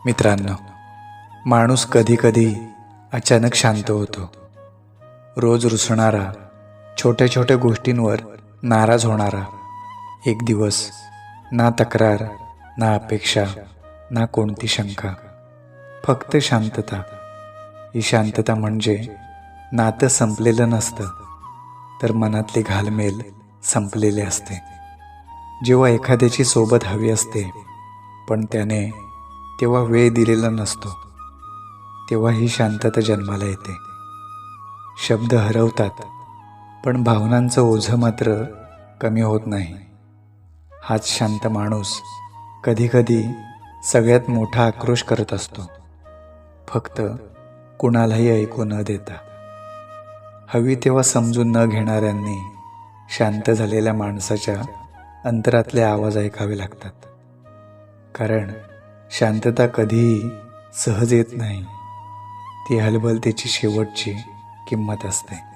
मित्रांनो, माणूस कधी कधी अचानक शांत होतो. रोज रुसणारा, छोट्या छोट्या गोष्टींवर नाराज होणारा. एक दिवस ना तक्रार, ना अपेक्षा, ना कोणती शंका, फक्त शांतता. ही शांतता म्हणजे नातं संपलेलं नसतं, तर मनातले घालमेल संपलेले असते. जेव्हा एखाद्याची सोबत हवी असते पण त्याने तेव्हा वेळ दिलेला नसतो, तेव्हा ही शांतता जन्माला येते. शब्द हरवतात, पण भावनांचं ओझं मात्र कमी होत नाही. हाच शांत माणूस कधीकधी सगळ्यात मोठा आक्रोश करत असतो, फक्त कुणालाही ऐकू न देता. हवी तेव्हा समजून न घेणाऱ्यांनी शांत झालेल्या माणसाच्या अंतरातले आवाज ऐकावे लागतात. कारण शांतता कधीही सहज येत नाही, ती हलबलतेची शेवटची किंमत असते.